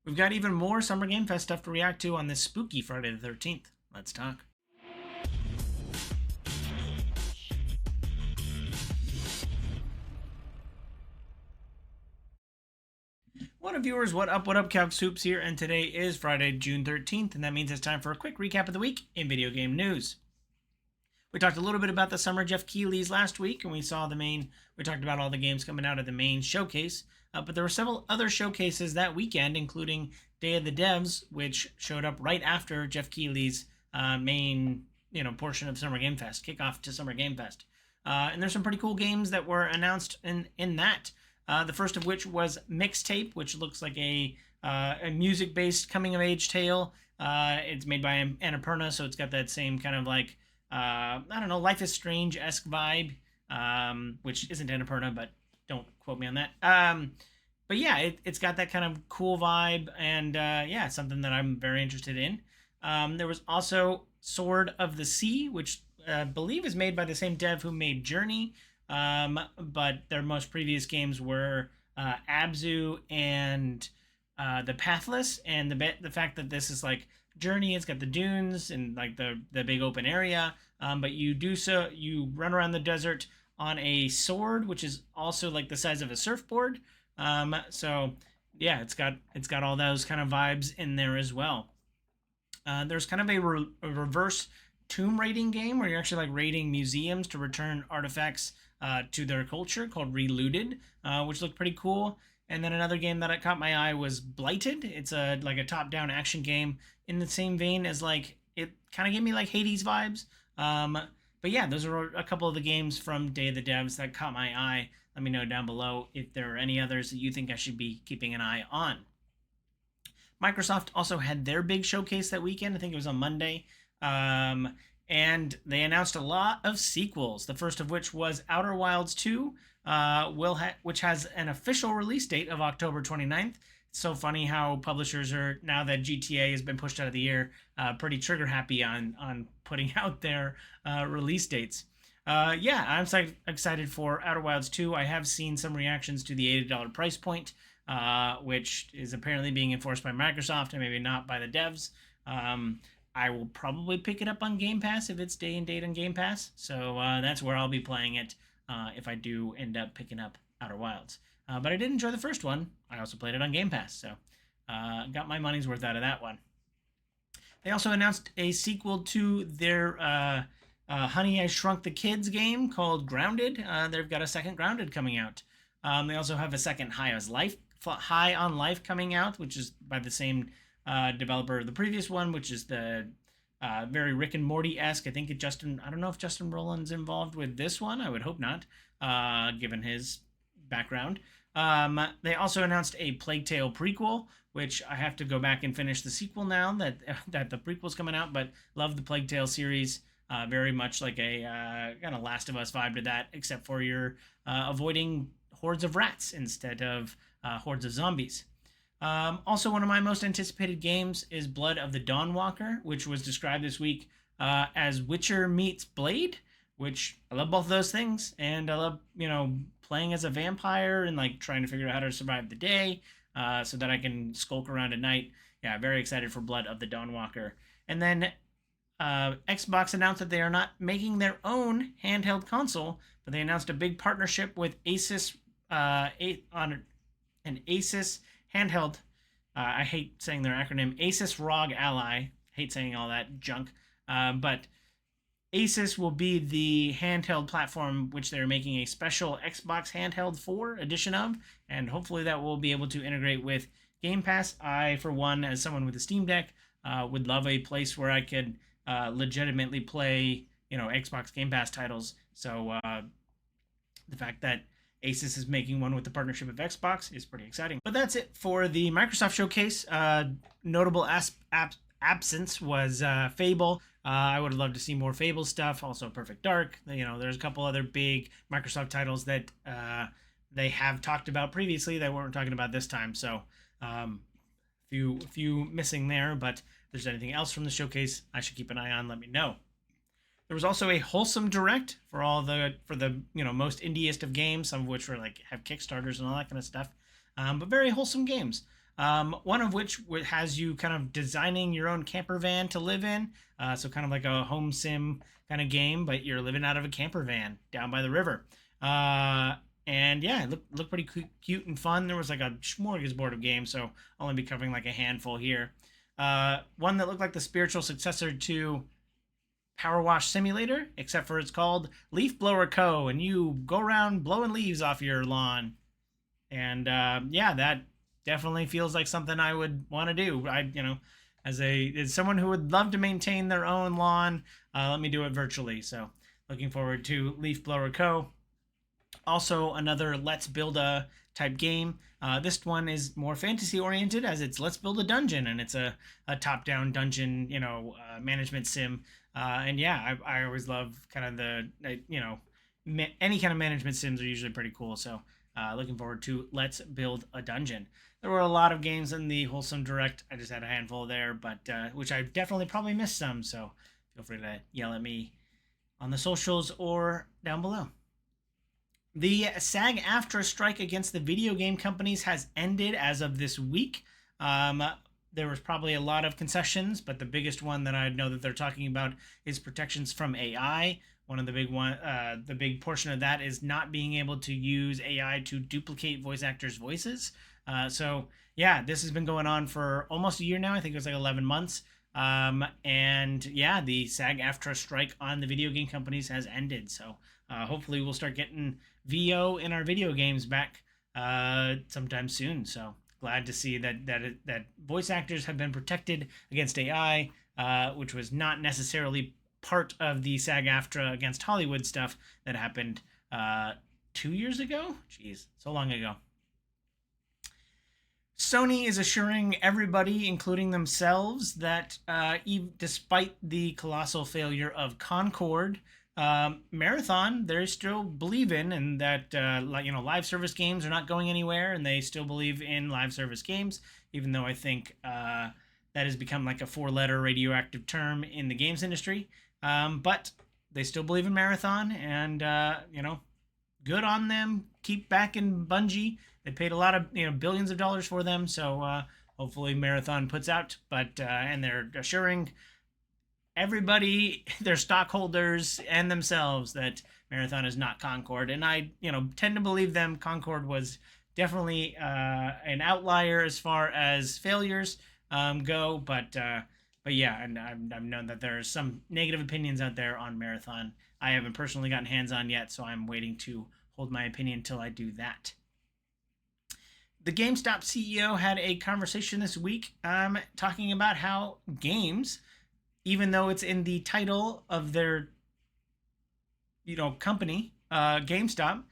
We've got even more Summer Game Fest stuff to react to on this spooky Friday the 13th. Let's talk. What up, viewers? What up, Calc Soups here, and today is Friday, June 13th, and that means it's time for a quick recap of the week in video game news. We talked a little bit about the Summer Jeff Keighley's last week, and we talked about all the games coming out of the main showcase, but there were several other showcases that weekend, including Day of the Devs, which showed up right after Jeff Keighley's main, portion of Summer Game Fest, kickoff to Summer Game Fest. And there's some pretty cool games that were announced in that. The first of which was Mixtape, which looks like a music-based coming-of-age tale. It's made by Annapurna, so it's got that same kind of like, Life is Strange-esque vibe, which isn't Annapurna, but don't quote me on that. But yeah, it's got that kind of cool vibe, and it's something that I'm very interested in. There was also Sword of the Sea, which I believe is made by the same dev who made Journey, but their most previous games were Abzu and The Pathless, and the fact that this is like Journey, it's got the dunes and like the big open area, but you run around the desert on a sword, which is also like the size of a surfboard. So yeah, it's got all those kind of vibes in there as well. There's kind of a reverse tomb raiding game where you're actually like raiding museums to return artifacts to their culture, called Relooted, which looked pretty cool. And then another game that caught my eye was Blighted. It's a top-down action game in the same vein as it kind of gave me like Hades vibes. But yeah, those are a couple of the games from Day of the Devs that caught my eye. Let me know down below if there are any others that you think I should be keeping an eye on. Microsoft also had their big showcase that weekend. I think it was on Monday. And they announced a lot of sequels. The first of which was Outer Wilds 2, which has an official release date of October 29th. It's so funny how publishers are, now that GTA has been pushed out of the year, pretty trigger happy on putting out their release dates. I'm excited for Outer Wilds 2. I have seen some reactions to the $80 price point, which is apparently being enforced by Microsoft and maybe not by the devs. I will probably pick it up on Game Pass if it's day and date on Game Pass. So that's where I'll be playing it if I do end up picking up Outer Wilds. But I did enjoy the first one. I also played it on Game Pass, so got my money's worth out of that one. They also announced a sequel to their Honey, I Shrunk the Kids game called Grounded. They've got a second Grounded coming out. They also have a second High on Life coming out, which is by the same developer of the previous one, which is the very Rick and Morty-esque. I don't know if Justin Roiland's involved with this one. I would hope not, given his background. They also announced a Plague Tale prequel, which I have to go back and finish the sequel now that the prequel's coming out, but love the Plague Tale series. Very much like a kind of Last of Us vibe to that, except for you're avoiding hordes of rats instead of hordes of zombies. Also, one of my most anticipated games is Blood of the Dawnwalker, which was described this week as Witcher meets Blade, which I love both of those things, and I love, playing as a vampire and like trying to figure out how to survive the day so that I can skulk around at night. Yeah, very excited for Blood of the Dawnwalker. And then Xbox announced that they are not making their own handheld console, but they announced a big partnership with Asus on an Asus handheld. I hate saying their acronym, Asus ROG Ally. Hate saying all that junk. But Asus will be the handheld platform which they're making a special Xbox handheld 4 edition of, and hopefully that will be able to integrate with Game Pass. I, for one, as someone with a Steam Deck, would love a place where I could legitimately play, Xbox Game Pass titles. So the fact that Asus is making one with the partnership of Xbox is pretty exciting. But that's it for the Microsoft showcase. Notable absence was Fable. I would love to see more Fable stuff. Also Perfect Dark. There's a couple other big Microsoft titles that they have talked about previously that we weren't talking about this time. So few missing there. But if there's anything else from the showcase I should keep an eye on, let me know. There was also a Wholesome Direct for the most indiest of games, some of which were have Kickstarters and all that kind of stuff, but very wholesome games. One of which has you kind of designing your own camper van to live in. So kind of like a home sim kind of game, but you're living out of a camper van down by the river. And yeah, it looked pretty cute and fun. There was like a smorgasbord of games, so I'll only be covering like a handful here. One that looked like the spiritual successor to Power Wash Simulator, except for it's called Leaf Blower Co. And you go around blowing leaves off your lawn. And yeah, that definitely feels like something I would want to do. As someone who would love to maintain their own lawn, let me do it virtually. So looking forward to Leaf Blower Co. Also, another Let's Build a type game. This one is more fantasy oriented, as it's Let's Build a Dungeon, and it's a top down dungeon, management sim. And yeah, I always love kind of any kind of management sims are usually pretty cool. So looking forward to Let's Build a Dungeon. There were a lot of games in the Wholesome Direct. I just had a handful there, but which I definitely probably missed some. So feel free to yell at me on the socials or down below. The SAG-AFTRA strike against the video game companies has ended as of this week. There was probably a lot of concessions, but the biggest one that I know that they're talking about is protections from AI. One of the big portion of that is not being able to use AI to duplicate voice actors' voices. So yeah, this has been going on for almost a year now. I think it was like 11 months. And yeah, the SAG-AFTRA strike on the video game companies has ended. So hopefully we'll start getting VO in our video games back sometime soon. So glad to see that voice actors have been protected against AI, which was not necessarily part of the SAG-AFTRA against Hollywood stuff that happened 2 years ago. Jeez, so long ago. Sony is assuring everybody, including themselves, that despite the colossal failure of Concord, Marathon, they still believe in, and that live service games are not going anywhere, and they still believe in live service games, even though I think that has become like a 4-letter radioactive term in the games industry. But they still believe in Marathon, and good on them. Keep backing Bungie. They paid a lot of billions of dollars for them, so hopefully Marathon puts out. But and they're assuring everybody, their stockholders and themselves, that Marathon is not Concord. And I tend to believe them. Concord was definitely an outlier as far as failures go, but yeah, and I've known that there are some negative opinions out there on Marathon. I haven't personally gotten hands on yet, so I'm waiting to hold my opinion until I do that. The GameStop CEO had a conversation this week talking about how games, even though it's in the title of their company, GameStop,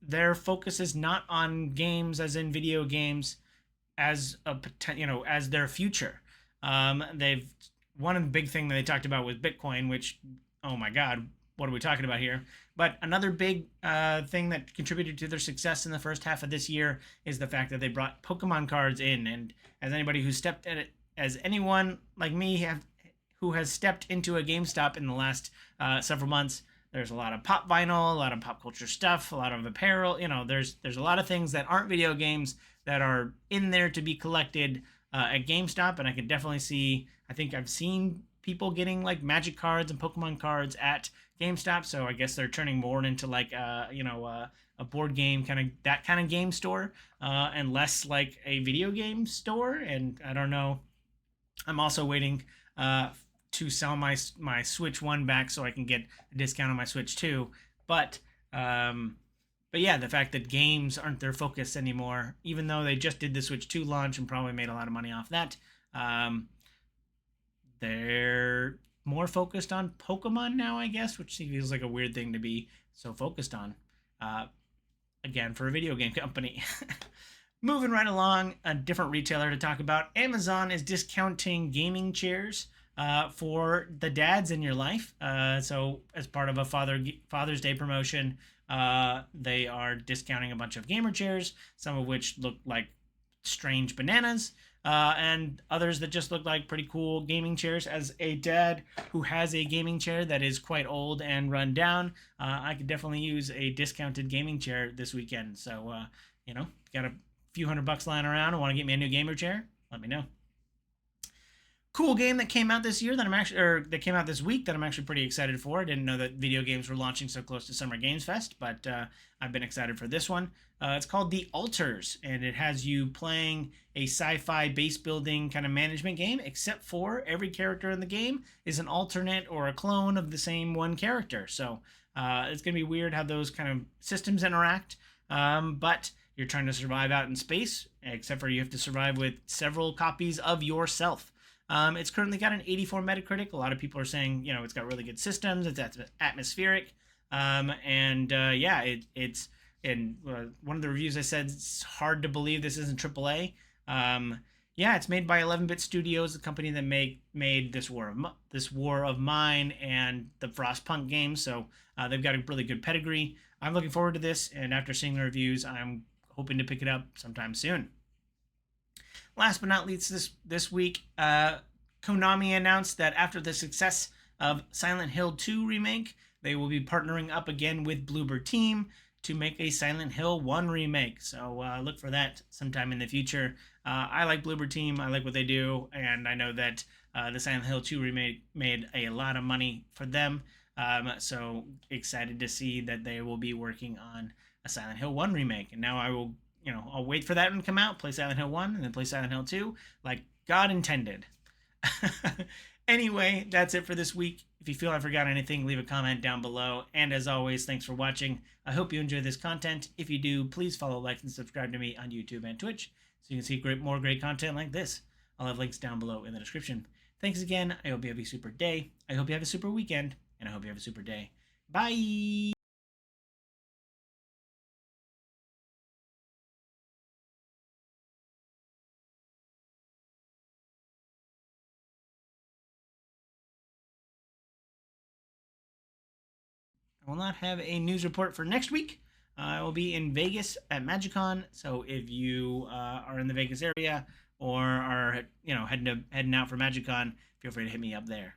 their focus is not on games as in video games as as their future. One of the big thing that they talked about was Bitcoin, which, oh my God, what are we talking about here? But another big thing that contributed to their success in the first half of this year is the fact that they brought Pokemon cards in. And as anybody who stepped at it, as anyone like me who has stepped into a GameStop in the last several months, there's a lot of pop vinyl, a lot of pop culture stuff, a lot of apparel. There's a lot of things that aren't video games that are in there to be collected at GameStop, and I could definitely see. I think I've seen people getting like Magic cards and Pokemon cards at GameStop, so I guess they're turning more into like a board game that kind of game store, and less like a video game store. And I don't know. I'm also waiting to sell my Switch 1 back so I can get a discount on my Switch 2. But yeah, the fact that games aren't their focus anymore, even though they just did the Switch 2 launch and probably made a lot of money off that, they're more focused on Pokemon now, I guess, which feels like a weird thing to be so focused on. Again, for a video game company. Moving right along, a different retailer to talk about. Amazon is discounting gaming chairs for the dads in your life. So as part of a Father's Day promotion, they are discounting a bunch of gamer chairs, some of which look like strange bananas, and others that just look like pretty cool gaming chairs. As a dad who has a gaming chair that is quite old and run down, I could definitely use a discounted gaming chair this weekend. So, gotta few $100 lying around and want to get me a new gamer chair, let me know. Cool game that came out this year that that came out this week that I'm actually pretty excited for. I didn't know that video games were launching so close to Summer Games Fest, but I've been excited for this one. It's called The Alters, and it has you playing a sci-fi base building kind of management game, except for every character in the game is an alternate or a clone of the same one character. So it's going to be weird how those kind of systems interact, but you're trying to survive out in space, except for you have to survive with several copies of yourself. It's currently got an 84 Metacritic. A lot of people are saying, it's got really good systems. It's atmospheric. Yeah, it's in one of the reviews I said it's hard to believe this isn't AAA. Yeah, it's made by 11-Bit Studios, the company that made this War of Mine and the Frostpunk games. So they've got a really good pedigree. I'm looking forward to this, and after seeing the reviews, I'm hoping to pick it up sometime soon. Last but not least, this week, Konami announced that after the success of Silent Hill 2 remake, they will be partnering up again with Bloober Team to make a Silent Hill 1 remake. So look for that sometime in the future. I like Bloober Team. I like what they do, and I know that the Silent Hill 2 remake made a lot of money for them. So excited to see that they will be working on a Silent Hill 1 remake. And now I will I'll wait for that one to come out, play Silent Hill 1, and then play Silent Hill 2, like God intended. Anyway, that's it for this week. If you feel I forgot anything, leave a comment down below. And as always, thanks for watching. I hope you enjoy this content. If you do, please follow, like, and subscribe to me on YouTube and Twitch so you can see more great content like this. I'll have links down below in the description. Thanks again. I hope you have a super day. I hope you have a super weekend. And I hope you have a super day. Bye! I will not have a news report for next week. I will be in Vegas at MagicCon, so if you are in the Vegas area or are heading out for MagicCon, feel free to hit me up there.